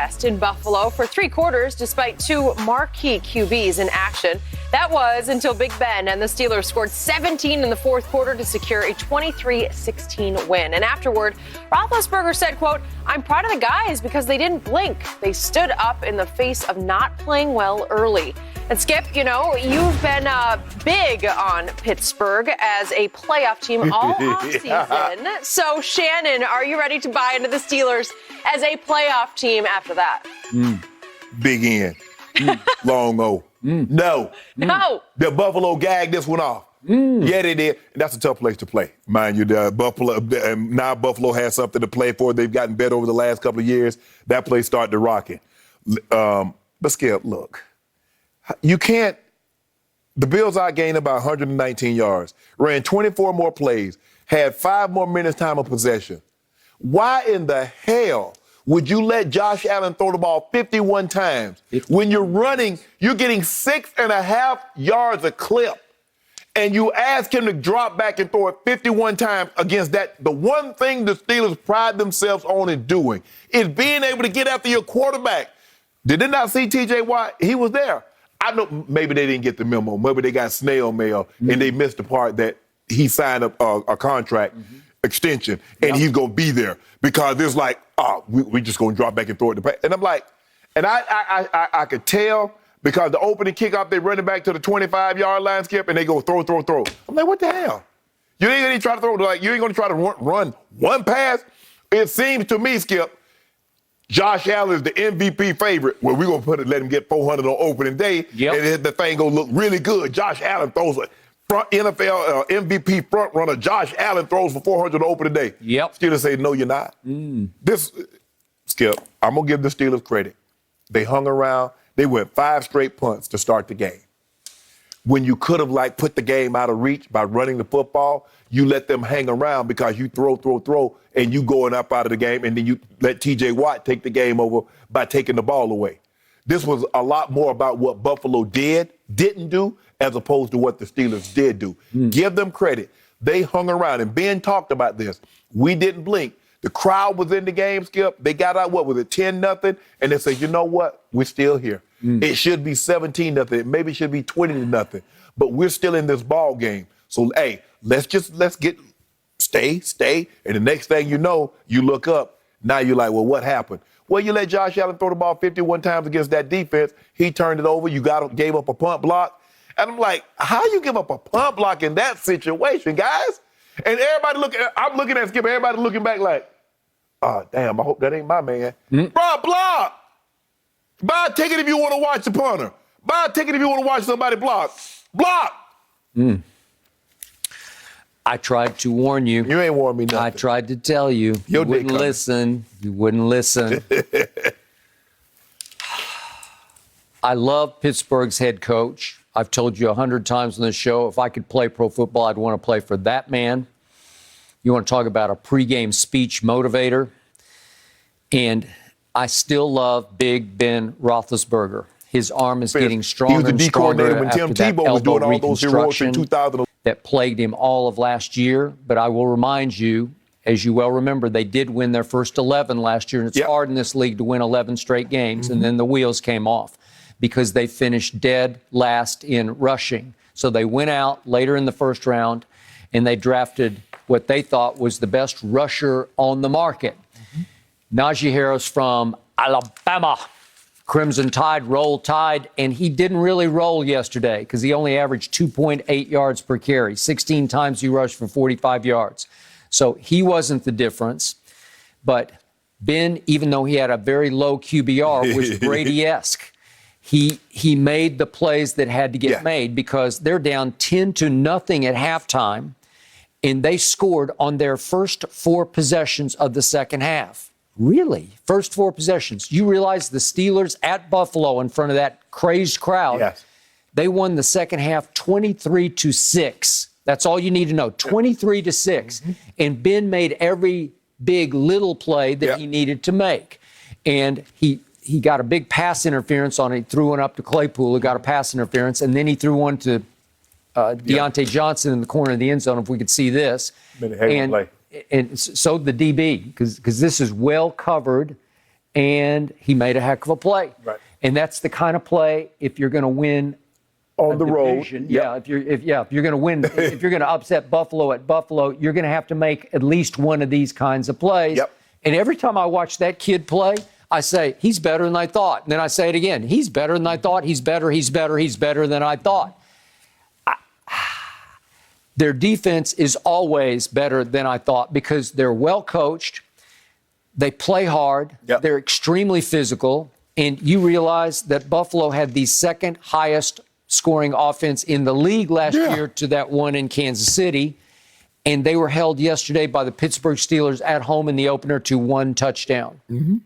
rest in Buffalo for 3 quarters despite 2 marquee QBs in action. That was until Big Ben and the Steelers scored 17 in the fourth quarter to secure a 23-16 win. And afterward, Roethlisberger said, quote, "I'm proud of the guys because they didn't blink. They stood up in the face of not playing well early." And Skip, you know, you've been big on Pittsburgh as a playoff team all offseason. So, Shannon, are you ready to buy into the Steelers as a playoff team after that? Big N. Long O. No. The Buffalo gagged this one off. Yeah, they did. That's a tough place to play. Mind you, now Buffalo has something to play for. They've gotten better over the last couple of years. That place started to rocking. But Skip, look. You can't. The Bills outgained about 119 yards, ran 24 more plays, had 5 more minutes time of possession. Why in the hell would you let Josh Allen throw the ball 51 times? When you're running, you're getting 6.5 yards a clip, and you ask him to drop back and throw it 51 times against that. The one thing the Steelers pride themselves on in doing is being able to get after your quarterback. Did they not see T.J. Watt? He was there. I know maybe they didn't get the memo. Maybe they got snail mail, and they missed the part that he signed a contract extension, and he's going to be there because it's like, we just going to drop back and throw it. And I'm like, and I could tell because the opening kickoff, they running back to the 25-yard line, Skip, and they go throw. I'm like, what the hell? You ain't going to try to throw, like, you ain't going to try to run one pass? It seems to me, Skip, Josh Allen is the MVP favorite. Well, we're going to let him get 400 on opening day, and the thing going to look really good. Josh Allen throws a front NFL MVP front runner. Josh Allen throws for 400 on opening day. Steelers say, no, you're not. This, Skip, I'm going to give the Steelers credit. They hung around. They went 5 straight punts to start the game. When you could have, put the game out of reach by running the football, you let them hang around because you throw, and you going up out of the game, and then you let T.J. Watt take the game over by taking the ball away. This was a lot more about what Buffalo didn't do, as opposed to what the Steelers did do. Give them credit. They hung around, and Ben talked about this. We didn't blink. The crowd was in the game, Skip. They got out, 10-0, and they said, you know what? We're still here. It should be 17-0. Maybe it should be 20-0. But we're still in this ball game. So, hey, let's stay. And the next thing you know, you look up. Now you're like, well, what happened? Well, you let Josh Allen throw the ball 51 times against that defense. He turned it over. You gave up a punt block. And I'm like, how you give up a punt block in that situation, guys? And I'm looking at Skip, everybody looking back like, oh, damn, I hope that ain't my man. Bro, block. Buy a ticket if you want to watch the punter. Buy a ticket if you want to watch somebody block. Block. I tried to warn you. You ain't warned me nothing. I tried to tell you. You wouldn't listen. You wouldn't listen. I love Pittsburgh's head coach. I've told you 100 times on this show, if I could play pro football, I'd want to play for that man. You want to talk about a pregame speech motivator. And I still love Big Ben Roethlisberger. His arm is getting stronger and stronger when Tim Tebow was doing all those heroics in 2000. That plagued him all of last year. But I will remind you, as you well remember, they did win their first 11 last year. And it's hard in this league to win 11 straight games. And then the wheels came off because they finished dead last in rushing. So they went out later in the first round and they drafted what they thought was the best rusher on the market. Najee Harris from Alabama. Crimson Tide, Roll Tide, and he didn't really roll yesterday because he only averaged 2.8 yards per carry. 16 times he rushed for 45 yards. So he wasn't the difference. But Ben, even though he had a very low QBR, was Brady-esque. He made the plays that had to get made because they're down 10-0 at halftime, and they scored on their first 4 possessions of the second half. Really? First 4 possessions. You realize the Steelers at Buffalo in front of that crazed crowd, they won the second half 23-6. That's all you need to know, 23-6. And Ben made every big little play that he needed to make. And he got a big pass interference on it. He threw one up to Claypool, who got a pass interference, and then he threw one to Deontay Johnson in the corner of the end zone, if we could see this. Been a heck of a play. And so the DB, because this is well covered, and he made a heck of a play. Right. And that's the kind of play, if you're going to win on the division, road. Yeah, if you're going to win, if you're going to upset Buffalo at Buffalo, you're going to have to make at least one of these kinds of plays. Yep. And every time I watch that kid play, I say, he's better than I thought. And then I say it again, he's better than I thought. He's better than I thought. Their defense is always better than I thought because they're well coached. They play hard. Yep. They're extremely physical. And you realize that Buffalo had the second highest scoring offense in the league last year to that one in Kansas City. And they were held yesterday by the Pittsburgh Steelers at home in the opener to 1 touchdown. Mm-hmm.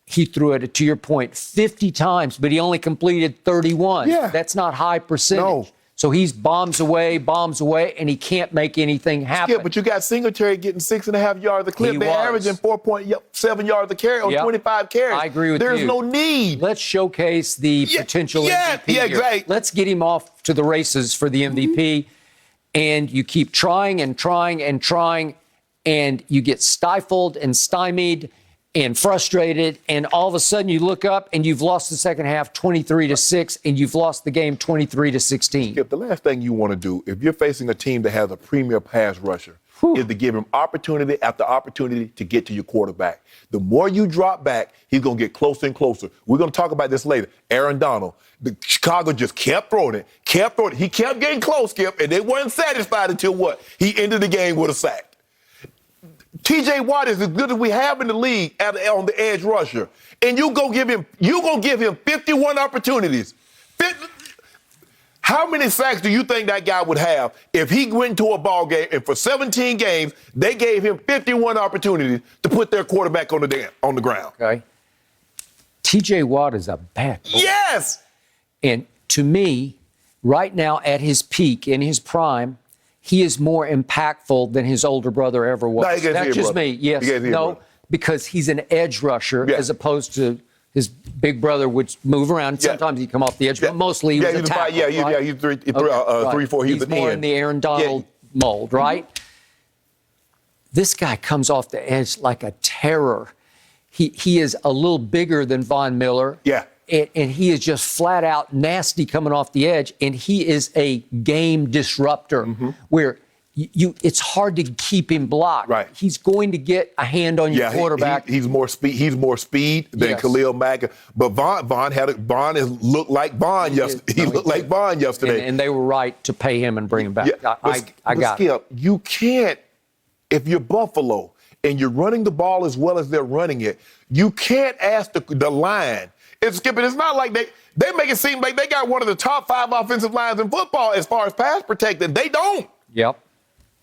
He threw it, to your point, 50 times, but he only completed 31. Yeah. That's not high percentage. No. So he's bombs away, and he can't make anything happen. Yeah, but you got Singletary getting 6.5 yards a clip. They're averaging 4.7 yards a carry on 25 carries. I agree with you. There's no need. Let's showcase the potential MVP Yeah, here. exactly. Let's get him off to the races for the MVP. Mm-hmm. And you keep trying and trying and trying, and you get stifled and stymied and frustrated, and all of a sudden you look up and you've lost the second half 23-6, and you've lost the game 23-16. Skip, the last thing you want to do, if you're facing a team that has a premier pass rusher, is to give him opportunity after opportunity to get to your quarterback. The more you drop back, he's going to get closer and closer. We're going to talk about this later. Aaron Donald, Chicago just kept throwing it. He kept getting close, Skip, and they weren't satisfied until what? He ended the game with a sack. T.J. Watt is as good as we have in the league on the edge rusher, and you gonna give him 51 opportunities. How many sacks do you think that guy would have if he went to a ball game and for 17 games they gave him 51 opportunities to put their quarterback on the ground? Okay. T.J. Watt is a bad boy. Yes. And to me, right now at his peak, in his prime, he is more impactful than his older brother ever was. No, that's just me. Yes. No, because he's an edge rusher as opposed to his big brother would move around. Sometimes he'd come off the edge, but mostly he was a tackle. He's 3-4. He's more in the Aaron Donald mold, right? Mm-hmm. This guy comes off the edge like a terror. He is a little bigger than Von Miller. Yeah. And he is just flat out nasty coming off the edge. And he is a game disruptor where it's hard to keep him blocked. Right. He's going to get a hand on your quarterback. He's more speed than Khalil Mack. But Von looked like Von yesterday. He looked like Von yesterday. And they were right to pay him and bring him back. Yeah, I got Skip, you can't, if you're Buffalo and you're running the ball as well as they're running it, you can't ask the line. It's not like they make it seem like they got one of the top 5 offensive lines in football as far as pass protected. They don't. Yep,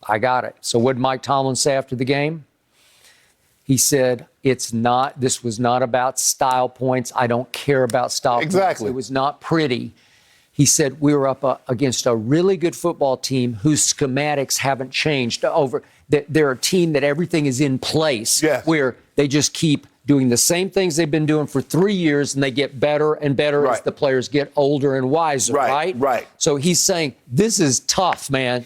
I got it. So what did Mike Tomlin say after the game? He said, this was not about style points. I don't care about style points. Exactly. It was not pretty. He said, we were up against a really good football team whose schematics haven't changed. They're a team that everything is in place, where they just keep doing the same things they've been doing for 3 years, and they get better and better as the players get older and wiser, right? Right. So he's saying, this is tough, man.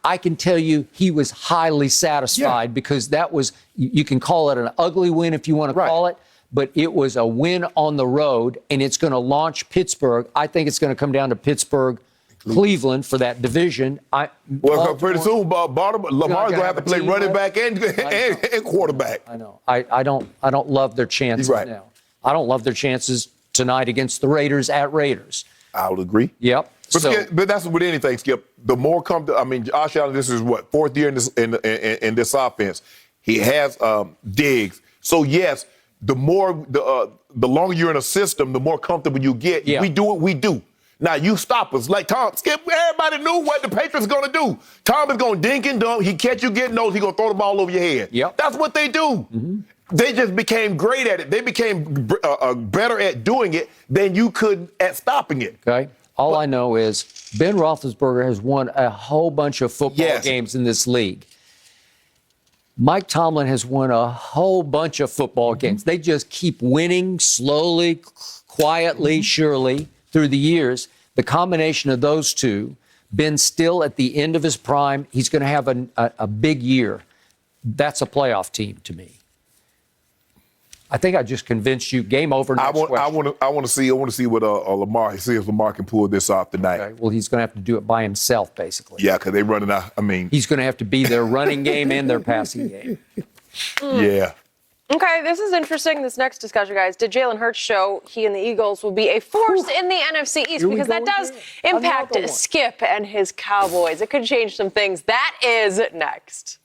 I can tell you he was highly satisfied because that was, you can call it an ugly win if you want to call it, but it was a win on the road, and it's going to launch Pittsburgh. I think it's going to come down to Pittsburgh, Cleveland for that division. Pretty soon, Lamar's going to have to play running back and quarterback. I know. I don't love their chances now. I don't love their chances tonight against the Raiders at Raiders. I would agree. Yep. But that's with anything, Skip. The more Josh Allen, this is what, 4th year in this offense. He has Diggs. So yes, the longer you're in a system, the more comfortable you get. Yeah. We do what we do. Now, you stop us. Like Tom, Skip, everybody knew what the Patriots going to do. Tom is going to dink and dunk. He catch you getting those. He going to throw the ball over your head. Yep. That's what they do. Mm-hmm. They just became great at it. They became better at doing it than you could at stopping it. Okay. All I know is Ben Roethlisberger has won a whole bunch of football games in this league. Mike Tomlin has won a whole bunch of football games. They just keep winning slowly, quietly, surely through the years. The combination of those two, Ben's still at the end of his prime. He's going to have a big year. That's a playoff team to me. I think I just convinced you. Game over. Next question. I want to see what Lamar. See if Lamar can pull this off tonight. Okay. Well, he's going to have to do it by himself, basically. Yeah, because they're running out. I mean, he's going to have to be their running game and their passing game. Yeah. Okay, this is interesting. This next discussion, guys. Did Jalen Hurts show he and the Eagles will be a force in the NFC East? Because that does impact Skip and his Cowboys. It could change some things. That is next.